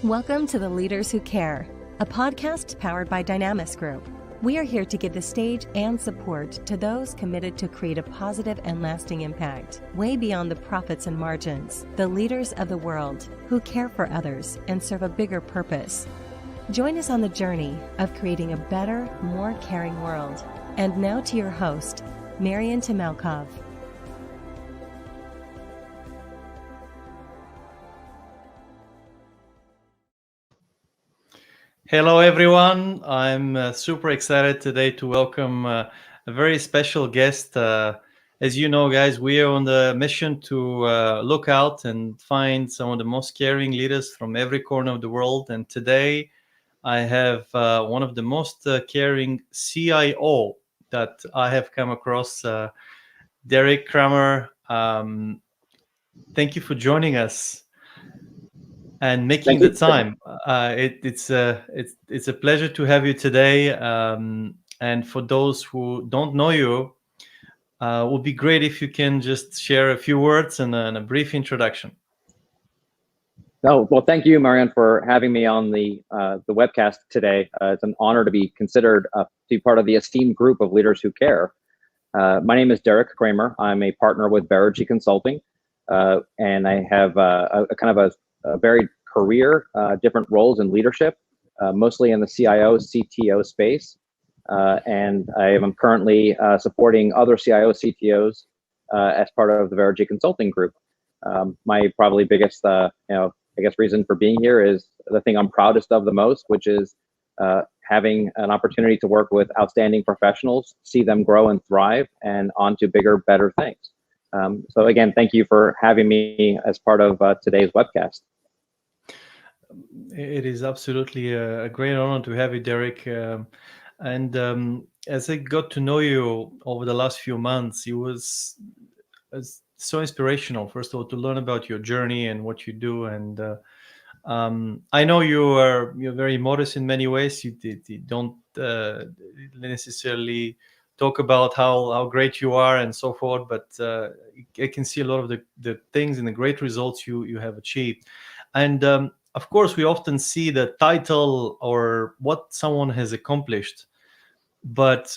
Welcome to The Leaders Who Care, a podcast powered by Dynamis Group. We are here to give the stage and support to those committed to create a positive and lasting impact, way beyond the profits and margins, the leaders of the world who care for others and serve a bigger purpose. Join us on the journey of creating a better, more caring world. And now to your host, Marian Temelkov. Hello, everyone. I'm super excited today to welcome a very special guest. As you know, guys, we are on the mission to look out and find some of the most caring leaders from every corner of the world. And today I have one of the most caring CIO that I have come across, Derek Kramer. Thank you for joining us and making the time. It's a pleasure to have you today. And for those who don't know you, it would be great if you can just share a few words and a brief introduction. Oh, well, thank you, Marian, for having me on the webcast today. It's an honor to be considered to be part of the esteemed group of leaders who care. My name is Derek Kramer. I'm a partner with Veregy Consulting, and I have a varied career, different roles in leadership, mostly in the CIO, CTO space. And I am currently supporting other CIO, CTOs as part of the Veregy Consulting Group. My probably biggest, reason for being here is the thing I'm proudest of the most, which is having an opportunity to work with outstanding professionals, see them grow and thrive, and on to bigger, better things. So again, thank you for having me as part of today's webcast. It is absolutely a great honor to have you, Derek. And as I got to know you over the last few months, it was so inspirational, first of all, to learn about your journey and what you do. And I know you're very modest in many ways. You don't necessarily talk about how great you are and so forth, but I can see a lot of the things and the great results you have achieved. And of course, we often see the title or what someone has accomplished. But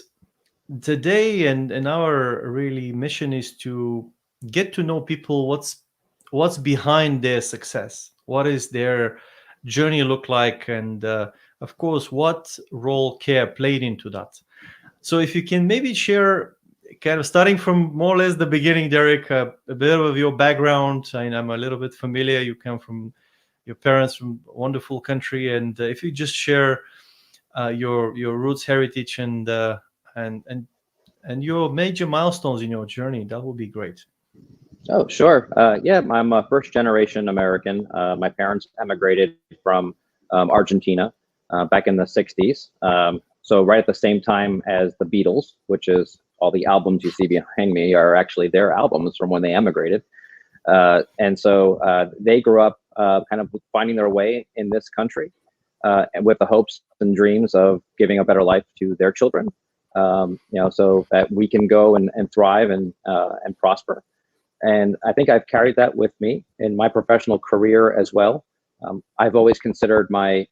today and our really mission is to get to know people, what's behind their success, what is their journey look like, and of course, what role care played into that. So if you can maybe share, kind of starting from more or less the beginning, Derek, a bit of your background. I'm a little bit familiar. You come from your parents from a wonderful country, and if you just share your roots, heritage, and your major milestones in your journey, that would be great. Oh, sure. Yeah, I'm a first-generation American. My parents emigrated from Argentina back in the 60s. So right at the same time as the Beatles, which is all the albums you see behind me are actually their albums from when they emigrated. And so they grew up kind of finding their way in this country with the hopes and dreams of giving a better life to their children, so that we can go and thrive and prosper. And I think I've carried that with me in my professional career as well. I've always considered my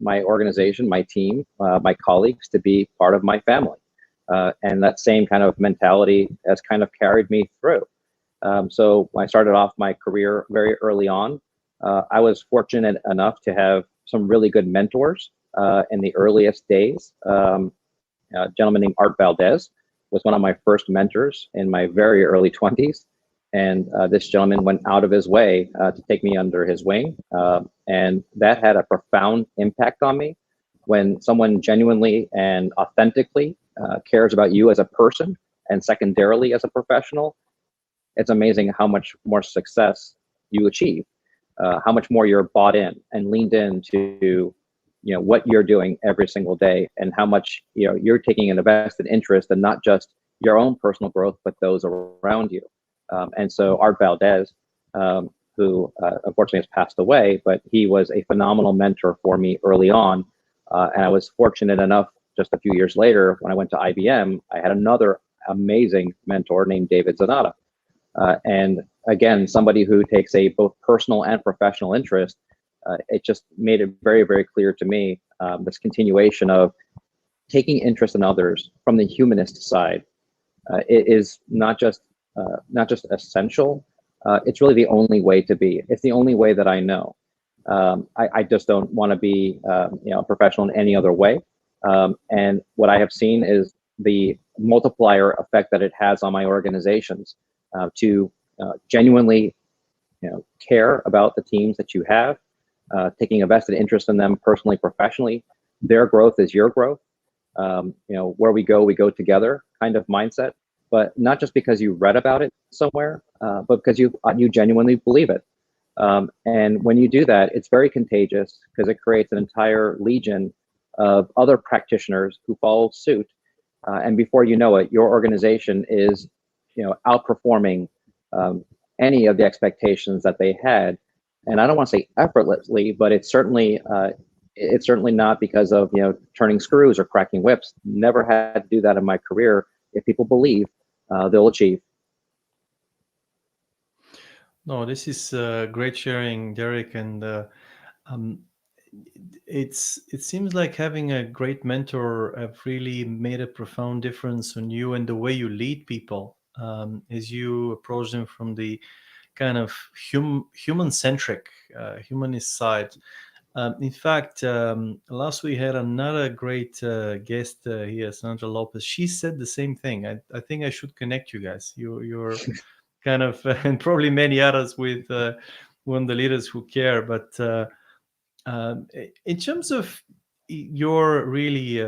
organization, my team, my colleagues to be part of my family. And that same kind of mentality has kind of carried me through. So when I started off my career very early on, I was fortunate enough to have some really good mentors in the earliest days. A gentleman named Art Valdez was one of my first mentors in my very early 20s. And this gentleman went out of his way to take me under his wing. And that had a profound impact on me. When someone genuinely and authentically cares about you as a person and secondarily as a professional, it's amazing how much more success you achieve, how much more you're bought in and leaned into, what you're doing every single day, and how much you're taking an vested interest in not just your own personal growth, but those around you. And so Art Valdez, who unfortunately has passed away, but he was a phenomenal mentor for me early on. And I was fortunate enough just a few years later, when I went to IBM, I had another amazing mentor named David Zanata. And again, somebody who takes a both personal and professional interest it just made it very, very clear to me, this continuation of taking interest in others from the humanist side. It is not just essential. It's really the only way to be. It's the only way that I know. I just don't want to be a professional in any other way. And what I have seen is the multiplier effect that it has on my organizations to genuinely care about the teams that you have, taking a vested interest in them personally, professionally. Their growth is your growth. Where we go together kind of mindset, but not just because you read about it somewhere, but because you genuinely believe it. And when you do that, it's very contagious because it creates an entire legion of other practitioners who follow suit. And before you know it, your organization is, outperforming any of the expectations that they had. And I don't want to say effortlessly, but it's certainly not because of turning screws or cracking whips. Never had to do that in my career. If people believe, they'll achieve. No, this is great sharing, Derek, and it seems like having a great mentor have really made a profound difference on you and the way you lead people as you approach them from the kind of human-centric, humanist side. In fact, last we had another great guest here, Sandra Lopez. She said the same thing. I think I should connect you guys. You're kind of, and probably many others with one of the leaders who care. But in terms of your really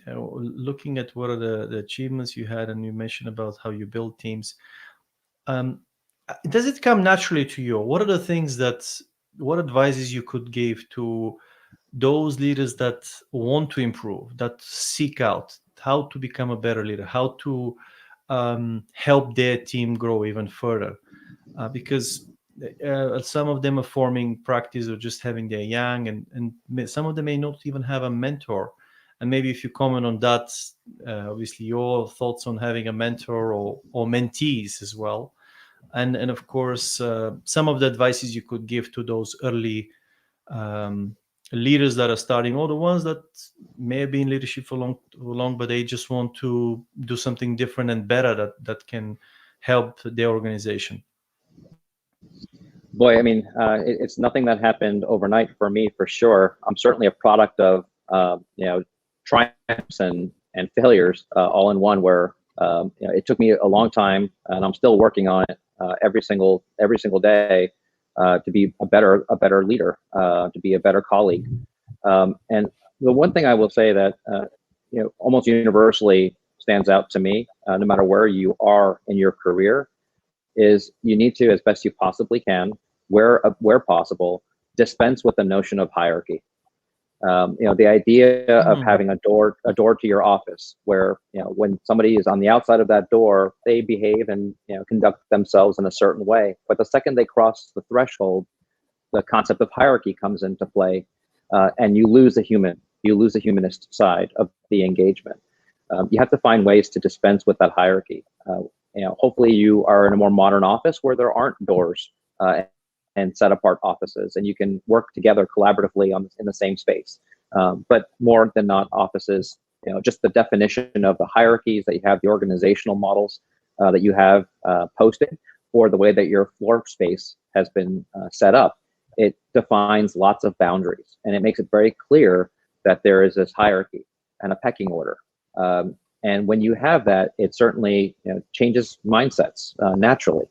looking at what are the achievements you had, and you mentioned about how you build teams, does it come naturally to you? What are the things what advices you could give to those leaders that want to improve, that seek out how to become a better leader, how to help their team grow even further? Because some of them are forming practice or just having their young, and some of them may not even have a mentor. And maybe if you comment on that, obviously your thoughts on having a mentor or mentees as well. And of course, some of the advices you could give to those early leaders that are starting, or the ones that may have been in leadership for long, but they just want to do something different and better that can help their organization. Boy, I mean, it's nothing that happened overnight for me, for sure. I'm certainly a product of triumphs and failures all in one, where it took me a long time, and I'm still working on it every single day to be a better leader, to be a better colleague. And the one thing I will say that almost universally stands out to me, no matter where you are in your career, is you need to, as best you possibly can, where possible, dispense with the notion of hierarchy. The idea of having a door to your office, where when somebody is on the outside of that door, they behave and conduct themselves in a certain way. But the second they cross the threshold, the concept of hierarchy comes into play, and you lose the humanist side of the engagement. You have to find ways to dispense with that hierarchy. Hopefully you are in a more modern office where there aren't doors and set apart offices, and you can work together collaboratively in the same space. But more than not, offices, just the definition of the hierarchies that you have, the organizational models that you have posted, or the way that your floor space has been set up, it defines lots of boundaries, and it makes it very clear that there is this hierarchy and a pecking order. And when you have that, it certainly changes mindsets naturally,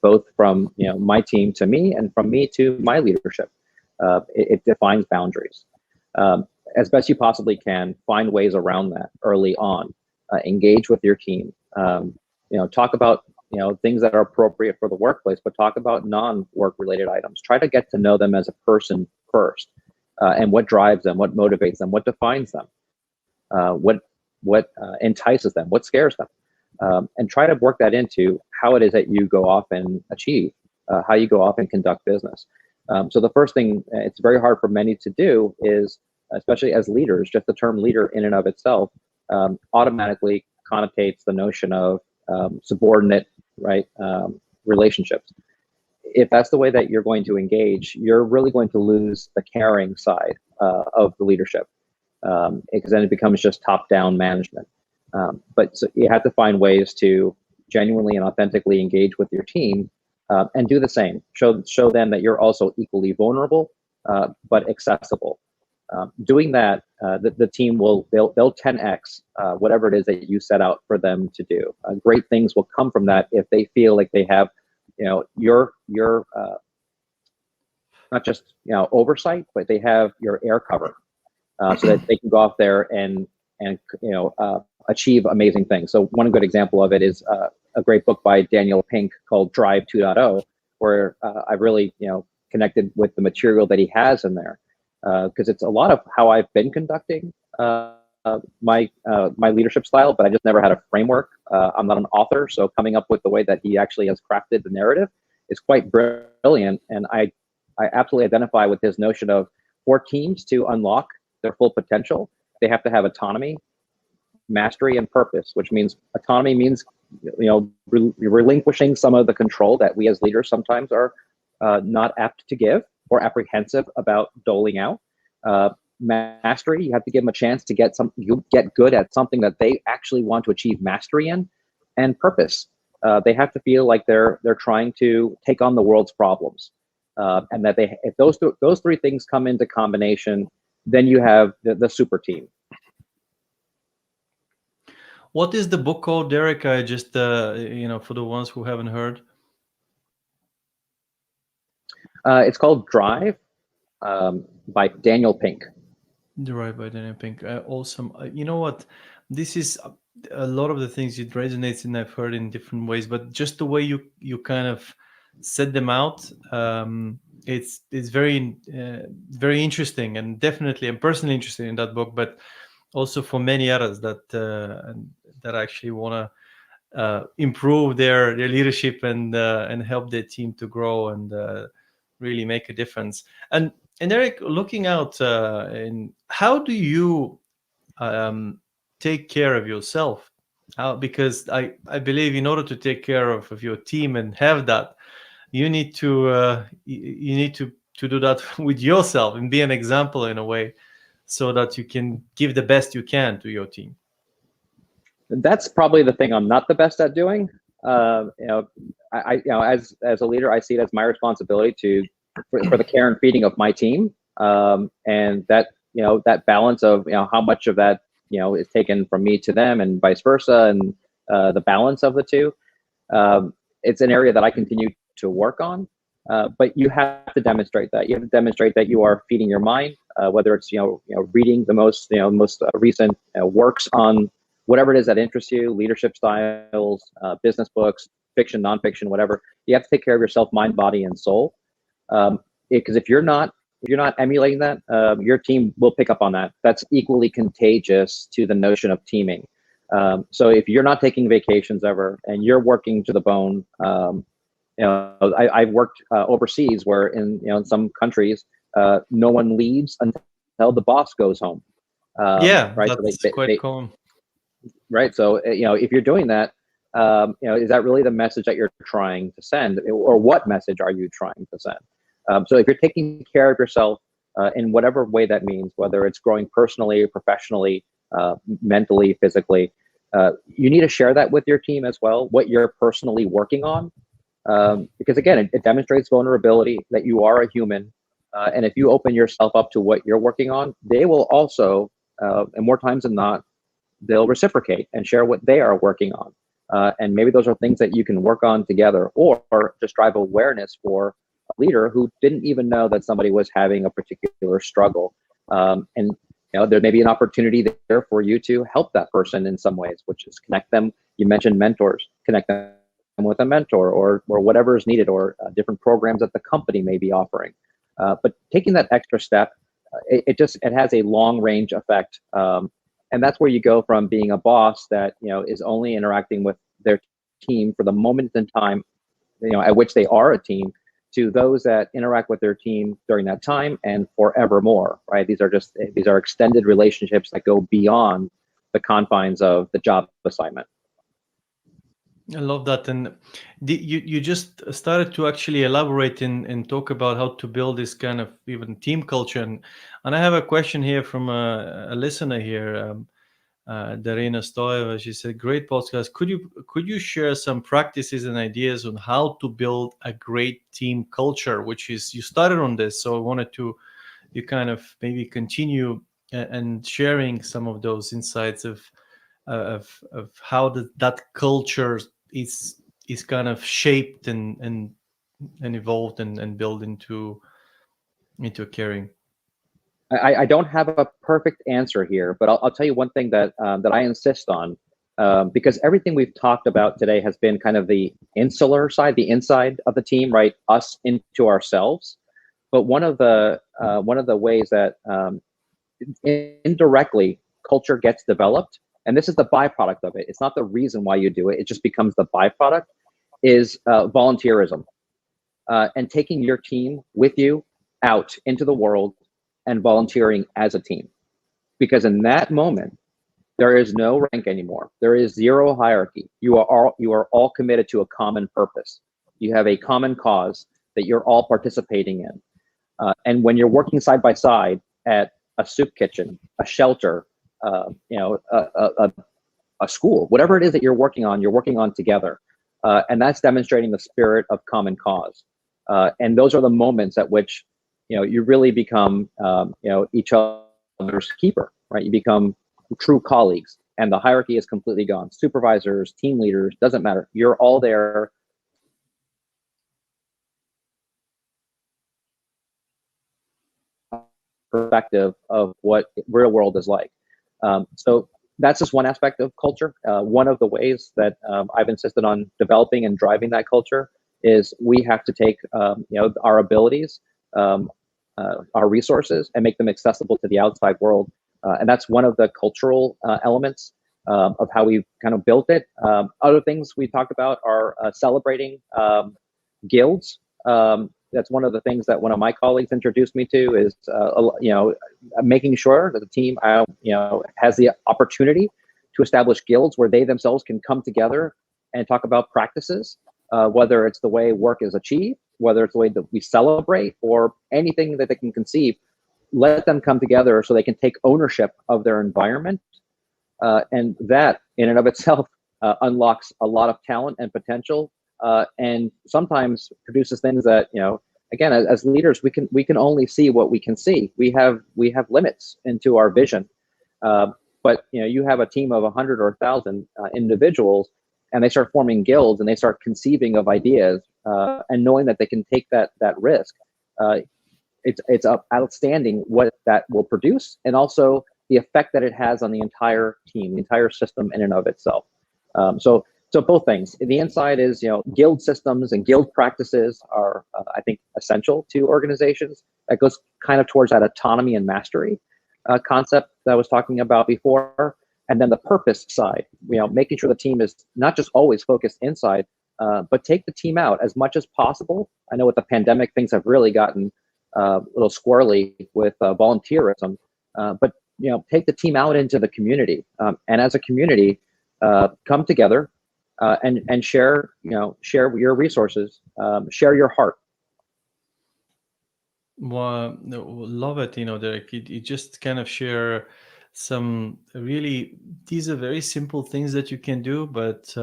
both from my team to me, and from me to my leadership. It defines boundaries. As best you possibly can, find ways around that early on. Engage with your team. Talk about things that are appropriate for the workplace, but talk about non-work related items. Try to get to know them as a person first, and what drives them, what motivates them, what defines them, what entices them, what scares them, and try to work that into how it is that you go off and achieve, how you go off and conduct business. So the first thing it's very hard for many to do is, especially as leaders, just the term leader in and of itself automatically connotates the notion of subordinate, right, relationships. if that's the way that you're going to engage, you're really going to lose the caring side of the leadership, because then it becomes just top-down management. But so you have to find ways to genuinely and authentically engage with your team, and do the same. Show them that you're also equally vulnerable, but accessible. Doing that, the team they'll 10x whatever it is that you set out for them to do. Great things will come from that if they feel like they have, your not just oversight, but they have your air cover, so that they can go out there and achieve amazing things. So one good example of it is a great book by Daniel Pink called Drive 2.0, where I've really connected with the material that he has in there, because it's a lot of how I've been conducting my leadership style, but I just never had a framework. I'm not an author, so coming up with the way that he actually has crafted the narrative is quite brilliant, and I absolutely identify with his notion of, for teams to unlock their full potential, they have to have autonomy, mastery, and purpose. Which means autonomy means relinquishing some of the control that we as leaders sometimes are not apt to give or apprehensive about doling out. Mastery, you have to give them a chance to get good at something that they actually want to achieve mastery in. And purpose, they have to feel like they're trying to take on the world's problems, and that if those three things come into combination, then you have the super team. What is the book called, Derek? I just for the ones who haven't heard. It's called Drive, by Daniel Pink. Derived by Daniel Pink. Awesome. You know what? This is a lot of the things it resonates, and I've heard in different ways, but just the way you kind of set them out, it's very very interesting, and definitely I'm personally interested in that book, but also for many others that actually want to improve their leadership and help their team to grow and really make a difference. And Eric, looking out, in how do you take care of yourself? Because I believe in order to take care of your team and have that, you need to do that with yourself and be an example in a way, so that you can give the best you can to your team. That's probably the thing I'm not the best at doing. As a leader, I see it as my responsibility for the care and feeding of my team, and that balance of how much of that is taken from me to them, and vice versa, and the balance of the two. It's an area that I continue to work on, but you have to demonstrate that. You have to demonstrate that you are feeding your mind, whether it's reading the most recent works on whatever it is that interests you, leadership styles, business books, fiction, nonfiction, whatever. You have to take care of yourself, mind, body, and soul. Because if you're not emulating that, your team will pick up on that. That's equally contagious to the notion of teaming. So if you're not taking vacations ever and you're working to the bone, I've worked overseas where in some countries, no one leaves until the boss goes home. Right. That's so quite common. Right. So if you're doing that, is that really the message that you're trying to send, or what message are you trying to send? So if you're taking care of yourself in whatever way that means, whether it's growing personally, professionally, mentally, physically, you need to share that with your team as well, what you're personally working on. Because again, it demonstrates vulnerability, that you are a human. And if you open yourself up to what you're working on, they will also, and more times than not, they'll reciprocate and share what they are working on. And maybe those are things that you can work on together, or just drive awareness for a leader who didn't even know that somebody was having a particular struggle. And there may be an opportunity there for you to help that person in some ways, which is connect them. You mentioned mentors, connect them with a mentor, or whatever is needed, or different programs that the company may be offering. But taking that extra step, it has a long range effect. And that's where you go from being a boss that is only interacting with their team for the moment in time at which they are a team, to those that interact with their team during that time and forevermore. Right? These are extended relationships that go beyond the confines of the job assignment. I love that. And you just started to actually elaborate and talk about how to build this kind of even team culture. And I have a question here from a listener here, Darina Stoeva. She said, "Great podcast. Could you share some practices and ideas on how to build a great team culture?" Which is, you started on this, so I wanted to you kind of maybe continue and sharing some of those insights of how that culture is kind of shaped and evolved and built into a caring. I don't have a perfect answer here, but I'll tell you one thing that that I insist on, because everything we've talked about today has been kind of the insular side, the inside of the team, right? Us into ourselves. But one of the ways that indirectly culture gets developed, and this is the byproduct of it. It's not the reason why you do it. It just becomes the byproduct. Is volunteerism, and taking your team with you out into the world and volunteering as a team. Because in that moment, there is no rank anymore. There is zero hierarchy. You are all committed to a common purpose. You have a common cause that you're all participating in. And when you're working side by side at a soup kitchen, a shelter, a school, whatever it is that you're working on together. And that's demonstrating the spirit of common cause. And those are the moments at which, you really become, each other's keeper, right? You become true colleagues, and the hierarchy is completely gone. Supervisors, team leaders, doesn't matter. You're all there. Perspective of what real world is like. So that's just one aspect of culture. One of the ways that I've insisted on developing and driving that culture is we have to take our abilities, our resources, and make them accessible to the outside world. And that's one of the cultural elements of how we've kind of built it. Other things we talked about are celebrating guilds. That's one of the things that one of my colleagues introduced me to is, making sure that the team, has the opportunity to establish guilds where they themselves can come together and talk about practices, whether it's the way work is achieved, whether it's the way that we celebrate, or anything that they can conceive. Let them come together so they can take ownership of their environment. And that in and of itself unlocks a lot of talent and potential, and sometimes produces things that, again, as leaders, we can only see what we can see. We have limits into our vision. But you have a team of 100 or 1,000 individuals, and they start forming guilds, and they start conceiving of ideas, and knowing that they can take that risk. It's outstanding what that will produce, and also the effect that it has on the entire team, the entire system in and of itself. So both things. The inside is, guild systems and guild practices are, I think, essential to organizations. That goes kind of towards that autonomy and mastery concept that I was talking about before. And then the purpose side, making sure the team is not just always focused inside, but take the team out as much as possible. I know with the pandemic, things have really gotten a little squirrely with volunteerism, but take the team out into the community, and as a community, come together and share your resources, share your heart. Well, no, love it, Derek. You just kind of share some really, these are very simple things that you can do, but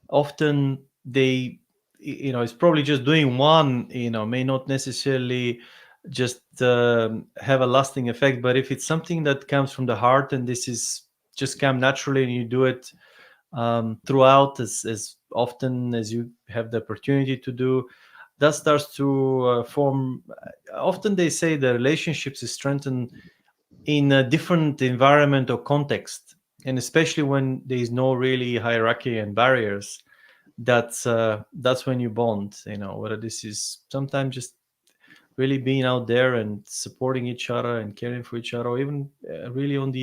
often they, it's probably just doing one, may not necessarily just have a lasting effect. But if it's something that comes from the heart, and this is just come naturally, and you do it throughout as often as you have the opportunity to do, that starts to form. Often they say the relationships is strengthened in a different environment or context, and especially when there is no really hierarchy and barriers. That's when you bond. Whether this is sometimes just really being out there and supporting each other and caring for each other, or even really on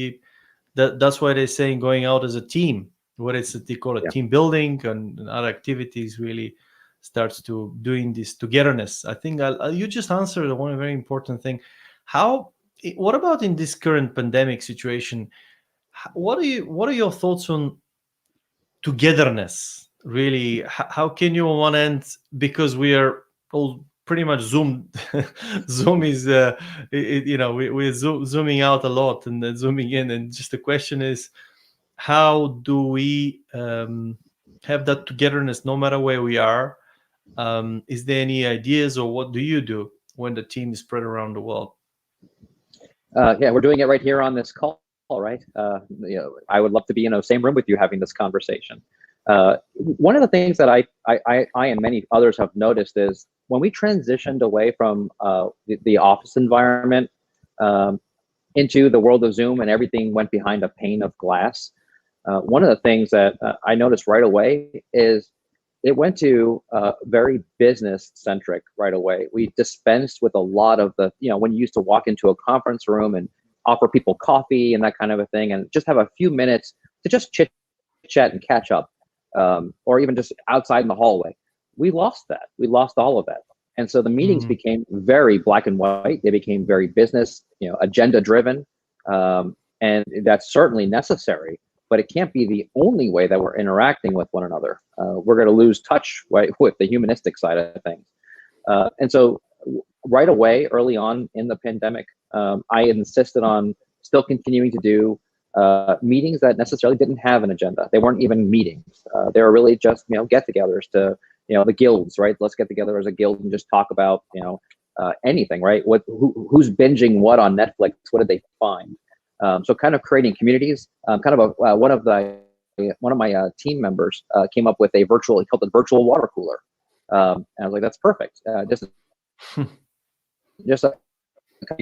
that's why they're saying going out as a team, what they call it, team building and other activities, really starts to doing this togetherness. I think you just answered one very important thing. What about in this current pandemic situation? What are your thoughts on togetherness? really, how can you on one end, because we are all pretty much zoomed. Zoom is we're zooming out a lot and then zooming in, and just the question is, how do we have that togetherness no matter where we are? Is there any ideas, or what do you do when the team is spread around the world? Yeah, we're doing it right here on this call, right? I would love to be in the same room with you having this conversation. One of the things that I and many others have noticed is when we transitioned away from the office environment into the world of Zoom and everything went behind a pane of glass, one of the things that I noticed right away is it went to very business centric right away. We dispensed with a lot of the, when you used to walk into a conference room and offer people coffee and that kind of a thing, and just have a few minutes to just chit chat and catch up, or even just outside in the hallway. We lost that. We lost all of that. And so the meetings became very black and white. They became very business, agenda driven. And that's certainly necessary, but it can't be the only way that we're interacting with one another. We're going to lose touch, right, with the humanistic side of things. And so right away, early on in the pandemic, I insisted on still continuing to do meetings that necessarily didn't have an agenda. They weren't even meetings. They were really just, get-togethers to, the guilds, right? Let's get together as a guild and just talk about, anything, right? Who's binging what on Netflix? What did they find? So kind of creating communities. One of my team members came up with he called it virtual water cooler. And I was like, that's perfect. You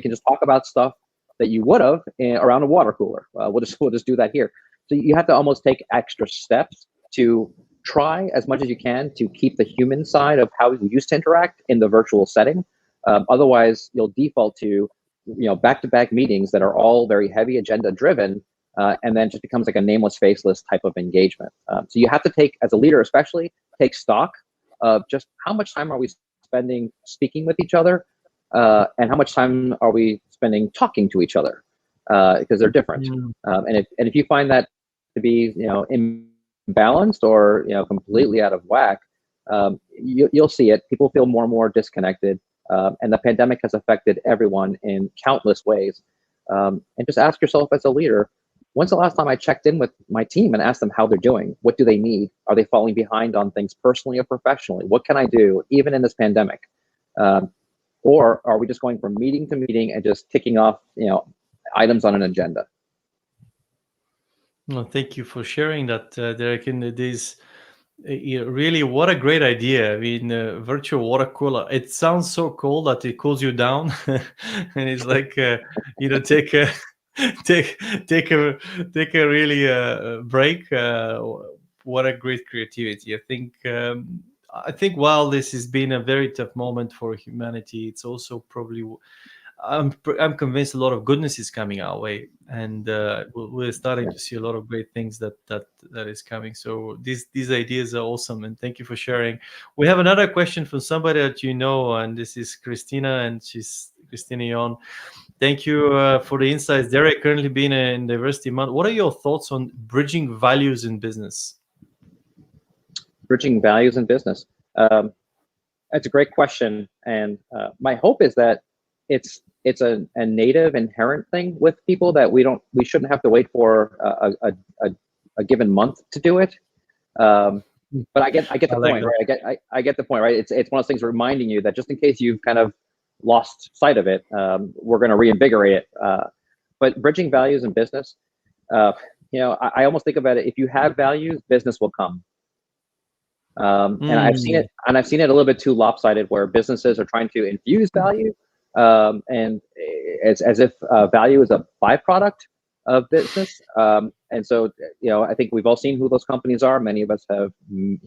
can just talk about stuff that you would have around a water cooler. We'll just do that here. So you have to almost take extra steps to try as much as you can to keep the human side of how we used to interact in the virtual setting. Otherwise, you'll default to back-to-back meetings that are all very heavy agenda driven, and then just becomes like a nameless, faceless type of engagement. So you have to take, as a leader especially, take stock of just how much time are we spending speaking with each other, and how much time are we spending talking to each other, because they're different. And if you find that to be imbalanced or completely out of whack, you'll see it. People feel more and more disconnected, and the pandemic has affected everyone in countless ways. And just ask yourself as a leader, when's the last time I checked in with my team and asked them how they're doing? What do they need? Are they falling behind on things personally or professionally? What can I do even in this pandemic? Or are we just going from meeting to meeting and just ticking off items on an agenda? Well, thank you for sharing that, Derek. And it is really, what a great idea. I mean, virtual water cooler. It sounds so cool that it cools you down, and it's like take a take a really break. What a great creativity. I think while this has been a very tough moment for humanity, it's also probably, I'm convinced a lot of goodness is coming our way, and we're starting to see a lot of great things that is coming. So these ideas are awesome, and thank you for sharing. We have another question from somebody that and this is Christina, and she's Christina Yon. Thank you for the insights, Derek. Currently being in Diversity Month, what are your thoughts on bridging values in business? Bridging values in business. That's a great question, and my hope is that it's a native inherent thing with people, that we shouldn't have to wait for a given month to do it. But I get the point, right? I get the point, right? It's one of those things reminding you that just in case you've kind of lost sight of it, we're going to reinvigorate it. But bridging values in business, I almost think about it. If you have values, business will come. And I've seen it a little bit too lopsided, where businesses are trying to infuse value, and it's as if value is a byproduct of business. And so, I think we've all seen who those companies are. Many of us have,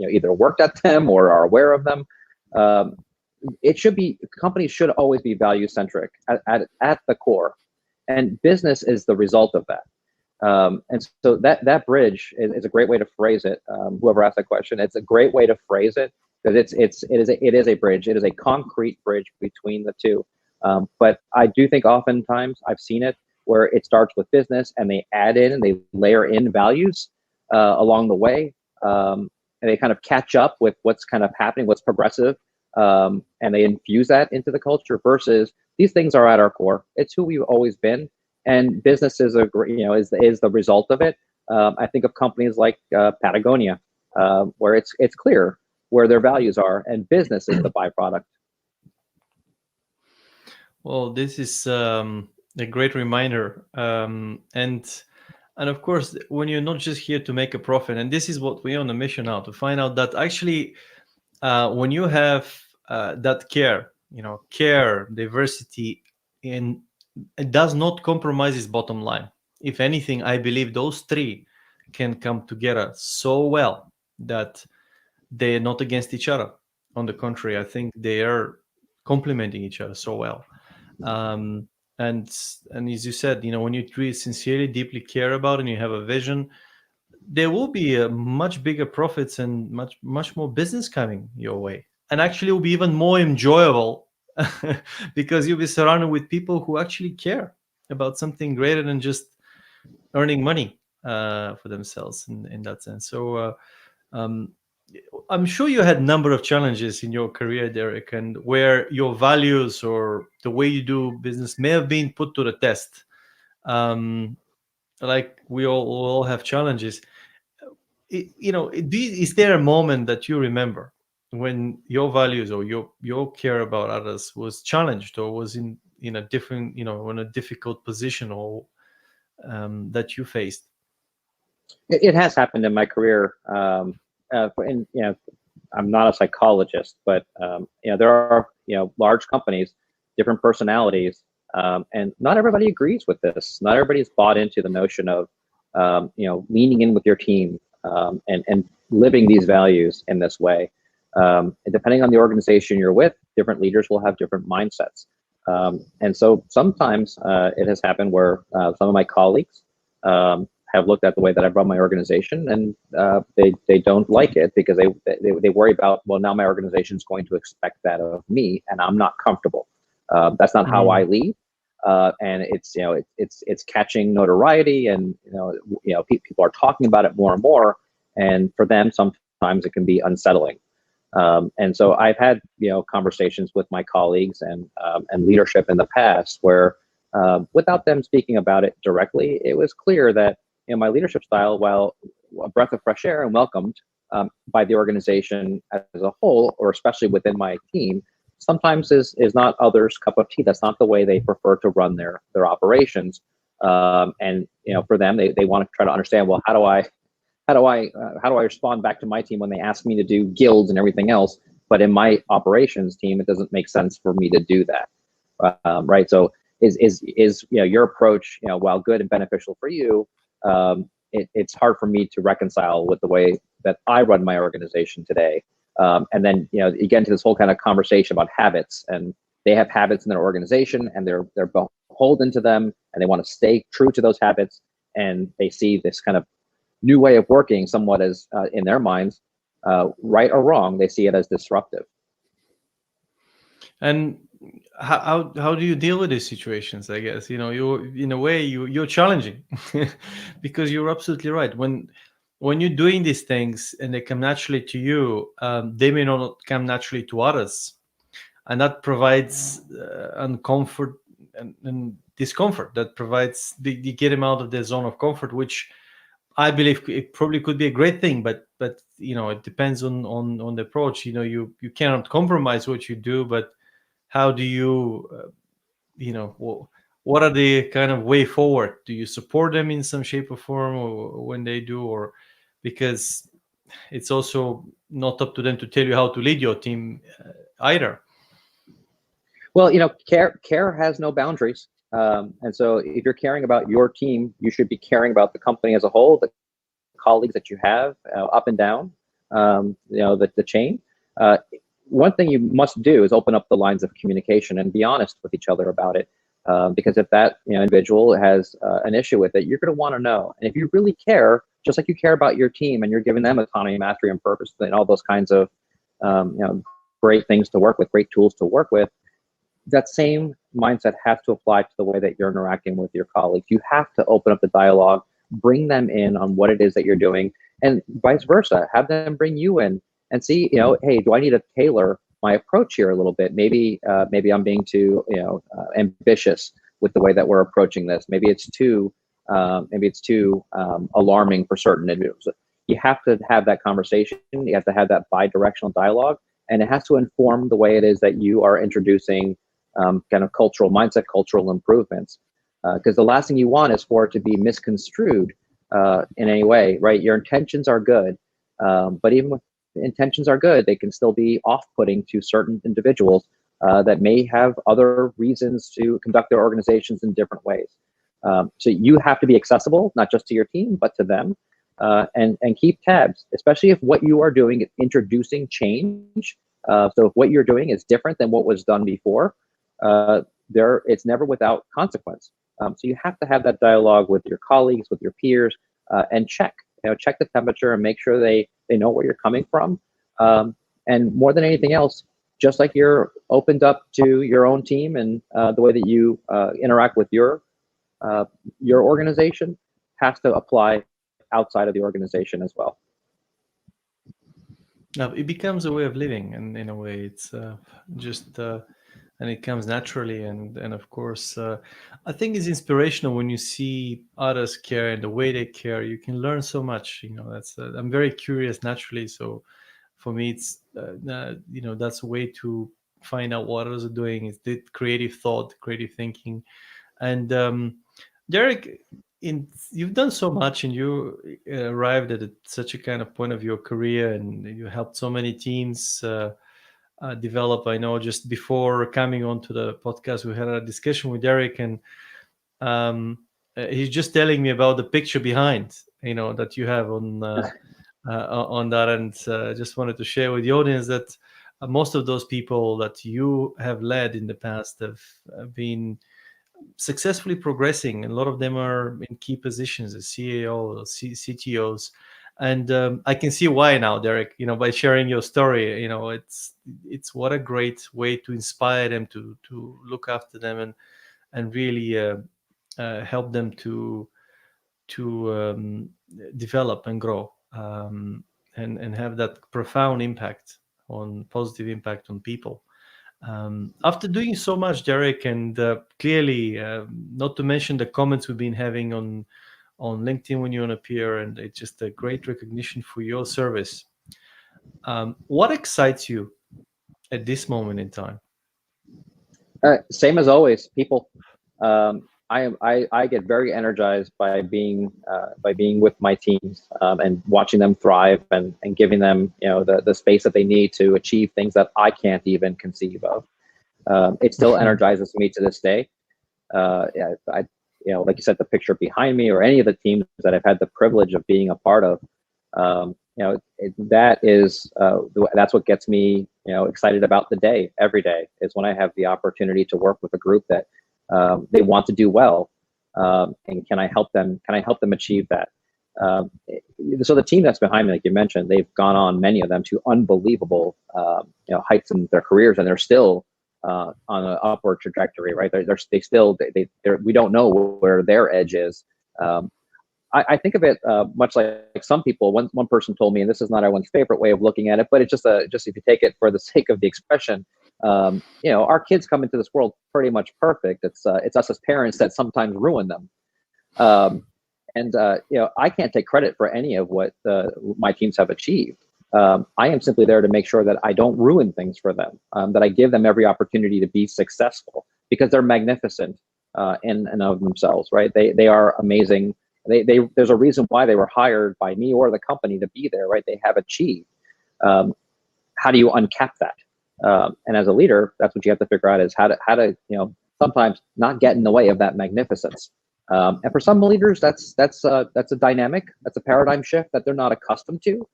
either worked at them or are aware of them. Companies should always be value centric at the core, and business is the result of that. And so that bridge is a great way to phrase it. Whoever asked that question, it's a great way to phrase it, because it is a bridge. It is a concrete bridge between the two. But I do think oftentimes I've seen it where it starts with business and they add in and they layer in values along the way. they kind of catch up with what's kind of happening, what's progressive, and they infuse that into the culture. Versus these things are at our core. It's who we've always been, and business is is the result of it. I think of companies like Patagonia, where it's clear where their values are, and business is the byproduct. Well, this is a great reminder, and of course, when you're not just here to make a profit, and this is what we're on a mission now, to find out that actually, when you have that care, diversity, and it does not compromise its bottom line. If anything, I believe those three can come together so well that they're not against each other. On the contrary, I think they are complementing each other so well. And as you said, when you really sincerely, deeply care about it and you have a vision, there will be a much bigger profits and much more business coming your way, and actually will be even more enjoyable because you'll be surrounded with people who actually care about something greater than just earning money for themselves in that sense. So I'm sure you had a number of challenges in your career, Derek, and where your values or the way you do business may have been put to the test. Like we all have challenges. Is there a moment that you remember when your values or your care about others was challenged, or was in a different, in a difficult position, or that you faced? It has happened in my career. And I'm not a psychologist, but there are large companies, different personalities, and not everybody agrees with this. Not everybody's bought into the notion of leaning in with your team, and living these values in this way. And depending on the organization you're with, different leaders will have different mindsets. And so sometimes it has happened where some of my colleagues have looked at the way that I've run my organization, and they don't like it because they worry about, well, now my organization is going to expect that of me, and I'm not comfortable. That's not how I lead, and it's catching notoriety, and people are talking about it more and more, and for them sometimes it can be unsettling. And so I've had conversations with my colleagues and leadership in the past where, without them speaking about it directly, it was clear that my leadership style, while a breath of fresh air and welcomed by the organization as a whole, or especially within my team, sometimes is not others' cup of tea. That's not the way they prefer to run their operations. And for them, they want to try to understand, well, how do I respond back to my team when they ask me to do guilds and everything else, but in my operations team, it doesn't make sense for me to do that, right? So is your approach, while good and beneficial for you, it's hard for me to reconcile with the way that I run my organization today. And then you get into this whole kind of conversation about habits, and they have habits in their organization, and they're beholden to them, and they want to stay true to those habits, and they see this kind of new way of working somewhat as, in their minds, right or wrong, they see it as disruptive. And how do you deal with these situations? I guess you're in a way you're challenging because you're absolutely right. When you're doing these things and they come naturally to you, they may not come naturally to others, and that provides uncomfort and discomfort. That provides they get them out of their zone of comfort, which I believe it probably could be a great thing, but it depends on the approach. You cannot compromise what you do, but how do you what are the kind of way forward? Do you support them in some shape or form, or when they do, or because it's also not up to them to tell you how to lead your team either? Well, care has no boundaries. And so if you're caring about your team, you should be caring about the company as a whole, the colleagues that you have up and down, the chain. One thing you must do is open up the lines of communication and be honest with each other about it. Because if that individual has an issue with it, you're going to want to know. And if you really care, just like you care about your team and you're giving them autonomy, mastery, and purpose, and all those kinds of great things to work with, great tools to work with, that same mindset has to apply to the way that you're interacting with your colleagues. You have to open up the dialogue, bring them in on what it is that you're doing, and vice versa. Have them bring you in and see, hey, do I need to tailor my approach here a little bit? Maybe I'm being too, ambitious with the way that we're approaching this. Maybe it's too alarming for certain individuals. You have to have that conversation. You have to have that bi-directional dialogue, and it has to inform the way it is that you are introducing kind of cultural mindset, cultural improvements. Because the last thing you want is for it to be misconstrued in any way, right? Your intentions are good, but even with intentions are good, they can still be off-putting to certain individuals that may have other reasons to conduct their organizations in different ways. So you have to be accessible, not just to your team, but to them, and keep tabs, especially if what you are doing is introducing change. So if what you're doing is different than what was done before, it's never without consequence. So you have to have that dialogue with your colleagues, with your peers, and check the temperature and make sure they know where you're coming from. And more than anything else, just like you're opened up to your own team and the way that you interact with your organization has to apply outside of the organization as well. Now, it becomes a way of living, and in a way, it's and it comes naturally. And of course, I think it's inspirational when you see others care and the way they care. You can learn so much. That's I'm very curious naturally. So for me, it's that's a way to find out what others are doing. It's the creative thought, creative thinking, and Derek, you've done so much, and you arrived at such a kind of point of your career, and you helped so many teams develop. I know just before coming onto the podcast, we had a discussion with Derek, and he's just telling me about the picture behind, that you have on that, and just wanted to share with the audience that most of those people that you have led in the past have been successfully progressing, and a lot of them are in key positions as CAOs, CTOs, and I can see why now, Derek. By sharing your story, it's what a great way to inspire them to look after them and really help them to develop and grow, and have that profound positive impact on people. After doing so much, Derek, and clearly, not to mention the comments we've been having on LinkedIn when you appear, and it's just a great recognition for your service. What excites you at this moment in time? Same as always, people. I get very energized by being with my teams and watching them thrive and giving them the space that they need to achieve things that I can't even conceive of. It still energizes me to this day. Like you said, the picture behind me, or any of the teams that I've had the privilege of being a part of, that's what gets me excited about the day. Every day is when I have the opportunity to work with a group that they want to do well, and can I help them achieve that? So the team that's behind me, like you mentioned, they've gone on, many of them, to unbelievable heights in their careers, and they're still on an upward trajectory, right? We don't know where their edge is. I think of it much like some people. One person told me, and this is not everyone's favorite way of looking at it, but it's just if you take it for the sake of the expression, our kids come into this world pretty much perfect. It's us as parents that sometimes ruin them. I can't take credit for any of what my teams have achieved. I am simply there to make sure that I don't ruin things for them, that I give them every opportunity to be successful, because they're magnificent in and of themselves, right? They are amazing. There's a reason why they were hired by me or the company to be there, right? They have achieved. How do you uncap that? And as a leader, that's what you have to figure out, is how to sometimes not get in the way of that magnificence. And for some leaders, that's a dynamic, that's a paradigm shift that they're not accustomed to.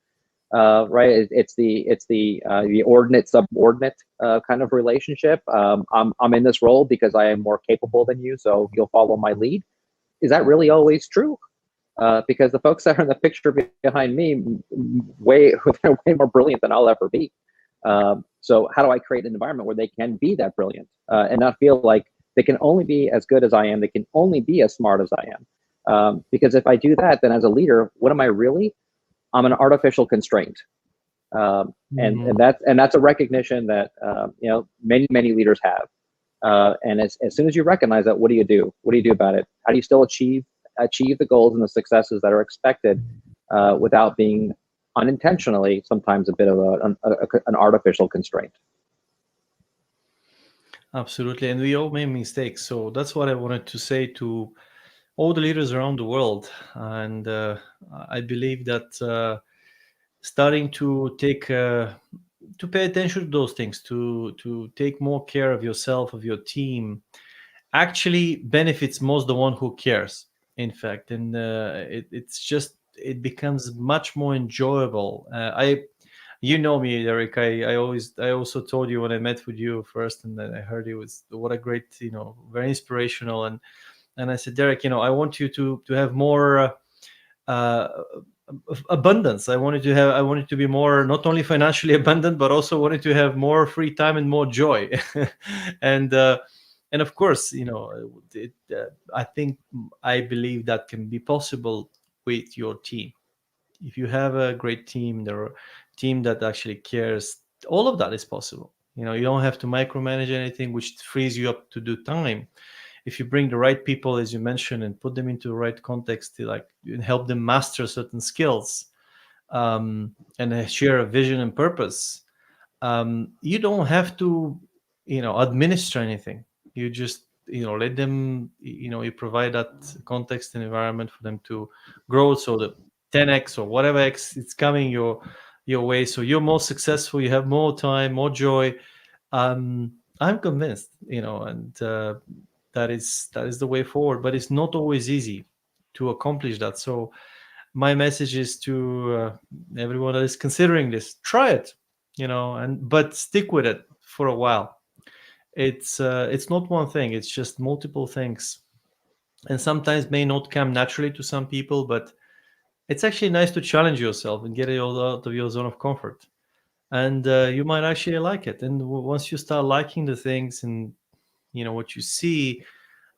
Right? It's the ordinate subordinate kind of relationship. I'm in this role because I am more capable than you, so you'll follow my lead. Is that really always true? Because the folks that are in the picture behind me, they're way more brilliant than I'll ever be. So how do I create an environment where they can be that brilliant and not feel like they can only be as good as I am, they can only be as smart as I am? Because if I do that, then as a leader, what am I really? I'm an artificial constraint. And that's a recognition that many leaders have. And as soon as you recognize that, what do you do? What do you do about it? How do you still achieve the goals and the successes that are expected without being unintentionally sometimes a bit of an artificial constraint? Absolutely, and we all make mistakes. So that's what I wanted to say to all the leaders around the world. And I believe that starting to pay attention to those things, to take more care of yourself, of your team, actually benefits most the one who cares, in fact. And it becomes much more enjoyable. You know me, Derek. I also told you when I met with you first, and then I heard it was what a great, very inspirational. And I said, Derek, I want you to have more uh, abundance. I wanted to be more, not only financially abundant, but also wanted to have more free time and more joy. and and of course, I believe that can be possible with your team. If you have a great team, team that actually cares, all of that is possible. You don't have to micromanage anything, which frees you up to do time. If you bring the right people, as you mentioned, and put them into the right context to help them master certain skills, and share a vision and purpose, you don't have to administer anything. You just let them, you provide that context and environment for them to grow, so the 10x or whatever x it's coming your way, so you're more successful, you have more time, more joy. I'm convinced, and that is the way forward, but it's not always easy to accomplish that. So my message is to everyone that is considering this: try it, but stick with it for a while. It's not one thing, it's just multiple things, and sometimes may not come naturally to some people, but it's actually nice to challenge yourself and get it all out of your zone of comfort. And you might actually like it, and once you start liking the things and what you see,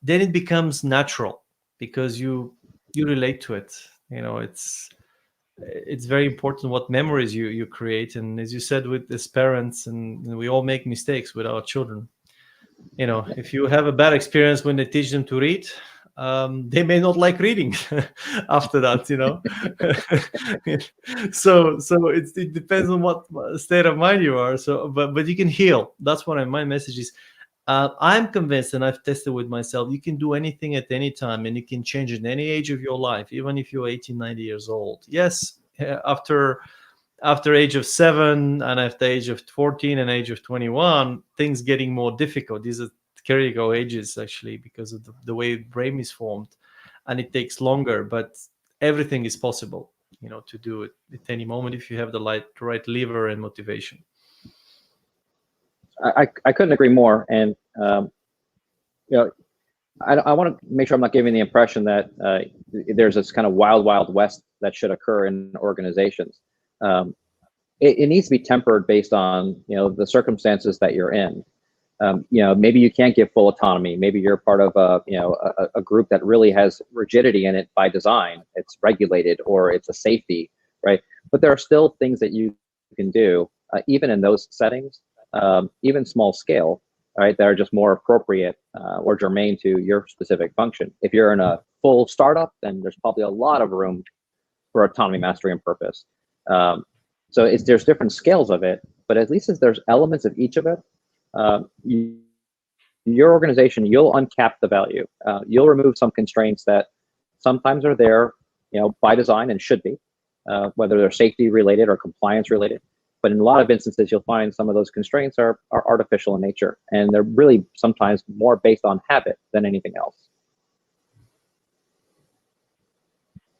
then it becomes natural because you relate to it. It's very important what memories you create. And as you said, with as parents, and we all make mistakes with our children. If you have a bad experience when they teach them to read, they may not like reading after that. So it depends on what state of mind you are. So but you can heal. That's what my message is. I'm convinced, and I've tested with myself, you can do anything at any time, and you can change at any age of your life, even if you're 18, 90 years old. Yes, after age of 7 and after age of 14 and age of 21, things getting more difficult. These are critical ages, actually, because of the way brain is formed, and it takes longer, but everything is possible, to do it at any moment if you have the right lever and motivation. I couldn't agree more. And I want to make sure I'm not giving the impression that there's this kind of wild west that should occur in organizations. It needs to be tempered based on the circumstances that you're in. Maybe you can't give full autonomy. Maybe you're part of a group that really has rigidity in it by design. It's regulated, or it's a safety, right? But there are still things that you can do, even in those settings, even small scale, right, that are just more appropriate or germane to your specific function. If you're in a full startup, then there's probably a lot of room for autonomy, mastery, and purpose. So there's different scales of it, but at least there's elements of each of it. Your organization, you'll uncap the value. You'll remove some constraints that sometimes are there, by design and should be, whether they're safety related or compliance related. But in a lot of instances, you'll find some of those constraints are artificial in nature, and they're really sometimes more based on habit than anything else.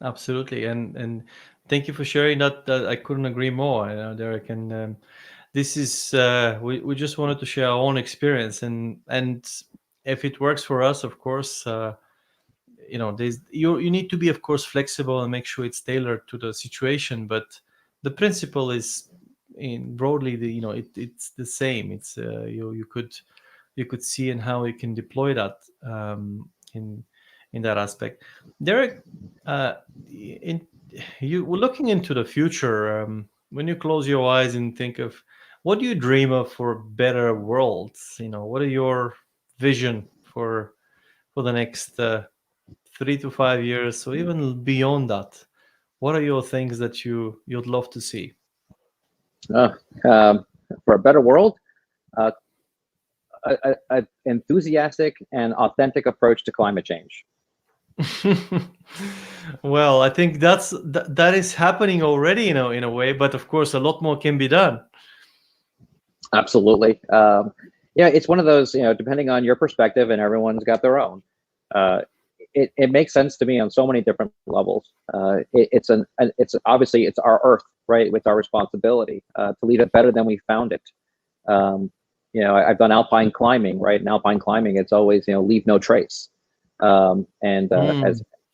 Absolutely, and thank you for sharing that. I couldn't agree more, Derek. And this is we just wanted to share our own experience, and if it works for us, of course, you need to be, of course, flexible and make sure it's tailored to the situation. But the principle is, in broadly, it's the same. It's you could see and how you can deploy that in that aspect. Derek, in you were looking into the future. When you close your eyes and think of what do you dream of for better worlds? What are your vision for the next 3 to 5 years, or even beyond that? What are your things that you'd love to see? Uh, for a better world, uh, a enthusiastic and authentic approach to climate change. Well, I think that is happening already, in a way, but of course, a lot more can be done. Absolutely. Yeah, it's one of those, depending on your perspective, and everyone's got their own. Uh, it makes sense to me on so many different levels. It's obviously it's our Earth, right? It's our responsibility to leave it better than we found it. Um, I've done alpine climbing, right? In alpine climbing, it's always leave no trace. And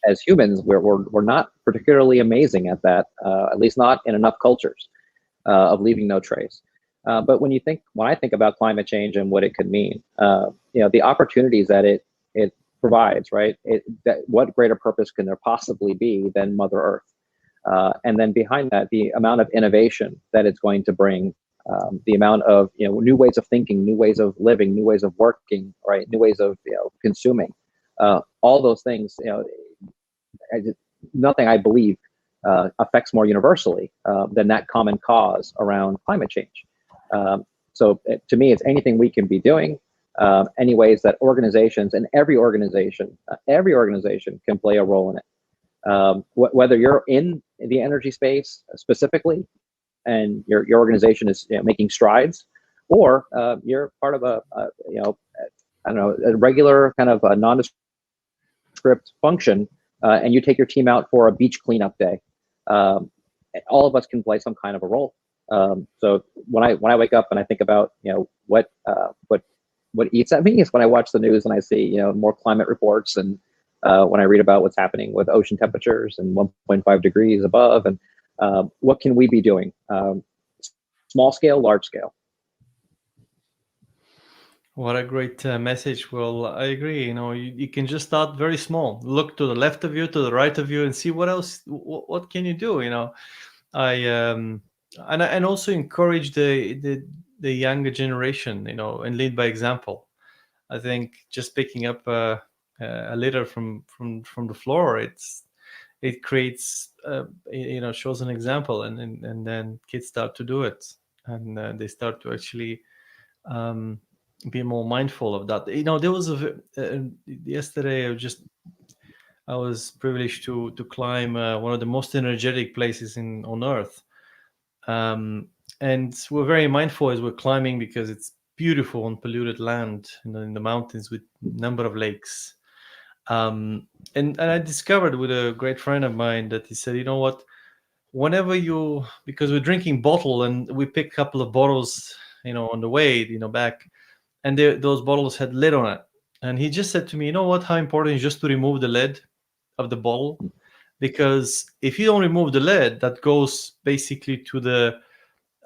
as humans, we're not particularly amazing at that, at least not in enough cultures, of leaving no trace. But when I think about climate change and what it could mean, the opportunities that it provides, right? What greater purpose can there possibly be than Mother Earth? And then behind that, the amount of innovation that it's going to bring, the amount of new ways of thinking, new ways of living, new ways of working, right? New ways of consuming, all those things. Nothing I believe affects more universally than that common cause around climate change. So to me, it's anything we can be doing, any ways that organizations, and every organization can play a role in it. Whether you're in the energy space specifically, and your organization is making strides, or you're part of a regular kind of a nondescript function, and you take your team out for a beach cleanup day. All of us can play some kind of a role. So when I wake up and I think about what eats at me is when I watch the news and I see more climate reports, and when I read about what's happening with ocean temperatures and 1.5 degrees above, and what can we be doing, small scale, large scale. What a great message. Well, I agree. You can just start very small. Look to the left of you, to the right of you, and see what else. What can you do? And also encourage the younger generation. And lead by example. I think just picking up a litter from the floor, it creates shows an example, and then kids start to do it, and they start to actually. Be more mindful of that. There was yesterday. I was privileged to climb one of the most energetic places on Earth, and we're very mindful as we're climbing because it's beautiful unpolluted land in the mountains with number of lakes. And I discovered with a great friend of mine that he said, you know what, because we're drinking bottle and we pick a couple of bottles, on the way, back. And those bottles had lid on it. And he just said to me, you know what, how important is just to remove the lid of the bottle? Because if you don't remove the lid, that goes basically to the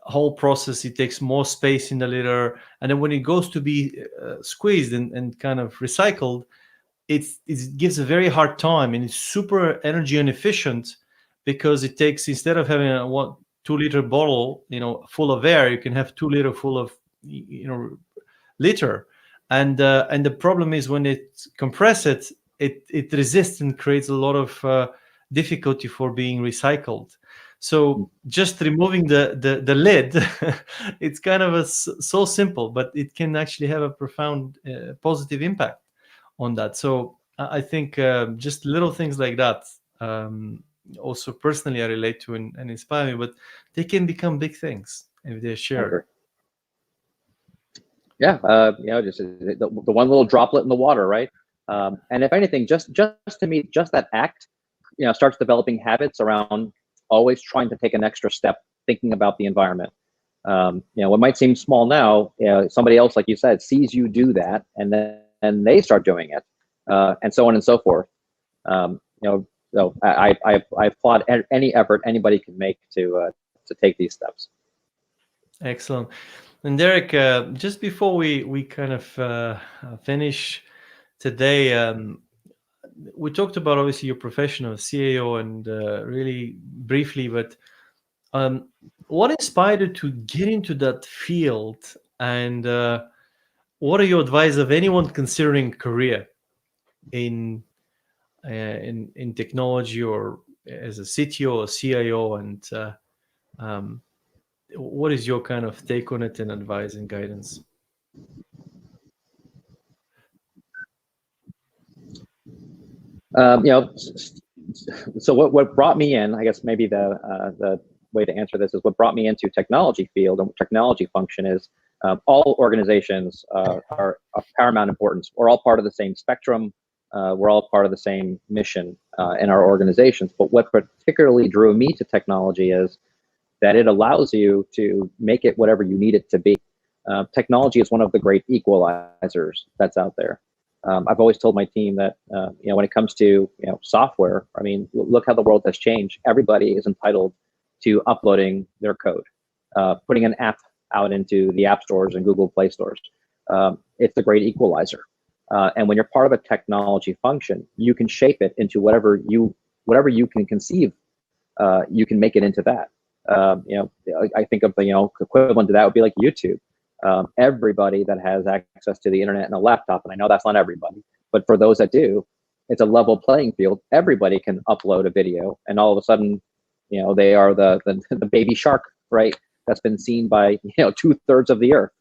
whole process. It takes more space in the litter. And then when it goes to be squeezed and kind of recycled, it gives a very hard time, and it's super energy inefficient, because it takes, instead of having a 2-liter bottle, full of air, you can have 2 liter full of, liter, and the problem is when it compresses it resists and creates a lot of difficulty for being recycled. So just removing the lid, it's kind of so simple, but it can actually have a profound positive impact on that. So I think just little things like that also personally I relate to and inspire me, but they can become big things if they're shared. Yeah, just the one little droplet in the water, right? And if anything, just to me, just that act, starts developing habits around always trying to take an extra step, thinking about the environment. What might seem small now, somebody else, like you said, sees you do that, and then they start doing it, and so on and so forth. So I applaud any effort anybody can make to take these steps. Excellent. And Derek, just before we kind of finish today, we talked about obviously your profession of CAO and really briefly, but what inspired you to get into that field, and what are your advice of anyone considering career in technology or as a CTO or CIO, and what is your kind of take on it and advice and guidance? So what brought me in, I guess maybe the way to answer this is what brought me into technology field and technology function is all organizations are of paramount importance. We're all part of the same spectrum. We're all part of the same mission in our organizations. But what particularly drew me to technology is that it allows you to make it whatever you need it to be. Technology is one of the great equalizers that's out there. I've always told my team that when it comes to software, I mean, look how the world has changed. Everybody is entitled to uploading their code, putting an app out into the app stores and Google Play stores. It's a great equalizer. And when you're part of a technology function, you can shape it into whatever you can conceive. You can make it into that. I think of the equivalent to that would be like YouTube. Everybody that has access to the internet and a laptop, and I know that's not everybody, but for those that do, it's a level playing field. Everybody can upload a video, and all of a sudden, they are the baby shark, right? That's been seen by 2/3 of the earth.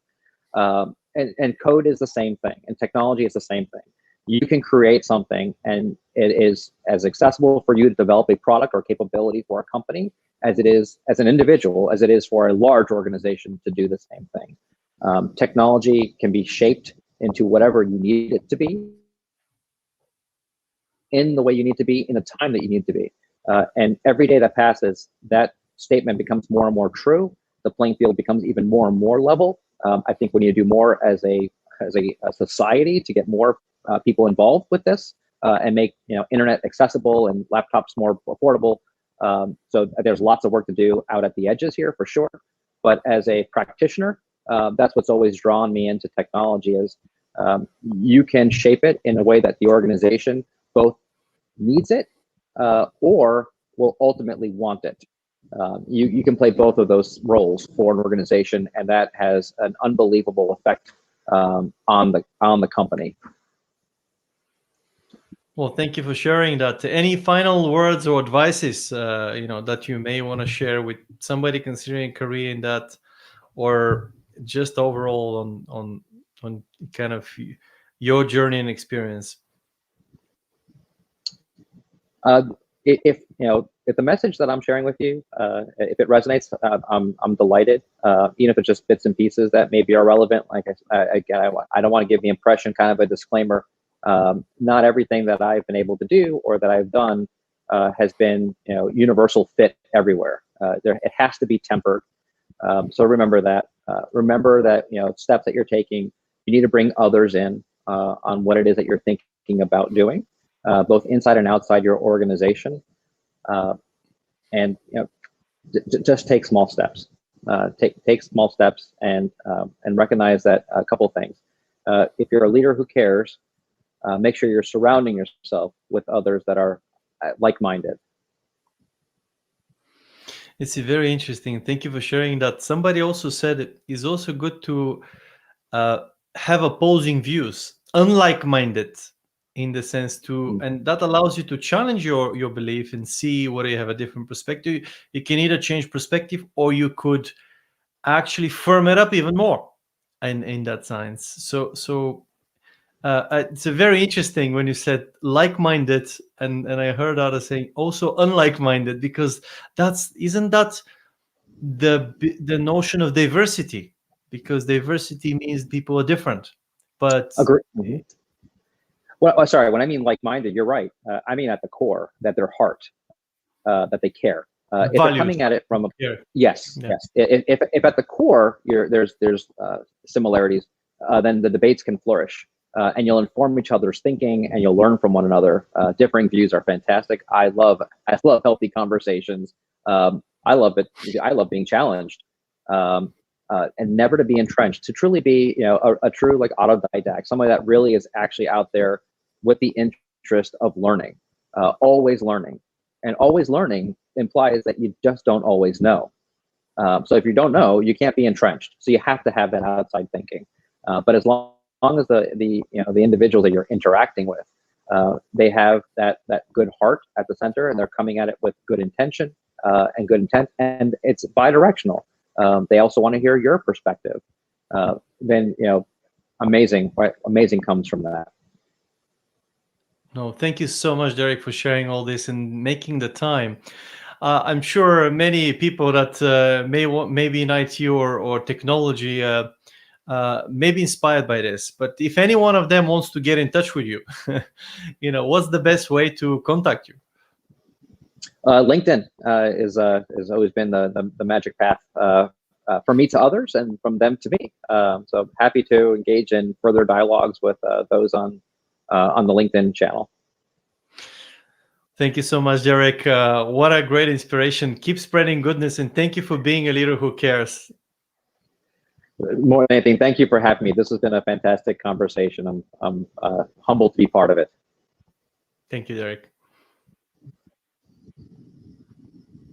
And code is the same thing, and technology is the same thing. You can create something, and it is as accessible for you to develop a product or capability for a company as it is as an individual, as it is for a large organization to do the same thing. Technology can be shaped into whatever you need it to be, in the way you need to be, in the time that you need to be. And every day that passes, that statement becomes more and more true. The playing field becomes even more and more level. I think we need to do more as a society to get more people involved with this and make internet accessible and laptops more affordable. So there's lots of work to do out at the edges here for sure. But as a practitioner, that's what's always drawn me into technology is you can shape it in a way that the organization both needs it or will ultimately want it. You can play both of those roles for an organization, and that has an unbelievable effect on the company. Well, thank you for sharing that. Any final words or advices that you may want to share with somebody considering a career in that, or just overall on kind of your journey and experience? If the message that I'm sharing with you, if it resonates, I'm delighted. Even if it's just bits and pieces that maybe are relevant. Like I don't want to give the impression, kind of a disclaimer. Not everything that I've been able to do or that I've done has been universal fit everywhere. It has to be tempered. So remember that. Remember that steps that you're taking, you need to bring others in on what it is that you're thinking about doing, both inside and outside your organization. And just take small steps. Take small steps and recognize that a couple things. If you're a leader who cares, make sure you're surrounding yourself with others that are like-minded. It's very interesting. Thank you for sharing that. Somebody also said it is also good to have opposing views, unlike-minded, in the sense to, and that allows you to challenge your belief and see whether you have a different perspective. You can either change perspective, or you could actually firm it up even more in that science. So it's a very interesting when you said like-minded, and I heard others saying also unlike-minded, because isn't that the notion of diversity? Because diversity means people are different. But agree. Mm-hmm. Well, sorry, when I mean like-minded, you're right. I mean at the core, that their heart, that they care. If they're coming at it from yes. If at the core there's similarities, then the debates can flourish, and you'll inform each other's thinking, and you'll learn from one another. Differing views are fantastic. I love healthy conversations. I love it. I love being challenged, and never to be entrenched. To truly be a true like autodidact, somebody that really is actually out there with the interest of learning, always learning. And always learning implies that you just don't always know. So if you don't know, you can't be entrenched. So you have to have that outside thinking. But as long as the individuals that you're interacting with, they have that good heart at the center, and they're coming at it with good intention and good intent, and it's bi-directional. They also want to hear your perspective. Then amazing, right? Amazing comes from that. No, thank you so much, Derek, for sharing all this and making the time. I'm sure many people that may be in IT or technology may be inspired by this. But if any one of them wants to get in touch with you, what's the best way to contact you? LinkedIn is always been the magic path from me to others and from them to me. So happy to engage in further dialogues with those on the LinkedIn channel. Thank you so much, Derek. What a great inspiration. Keep spreading goodness, and thank you for being a leader who cares. More than anything, thank you for having me. This has been a fantastic conversation. I'm humbled to be part of it. Thank you, Derek.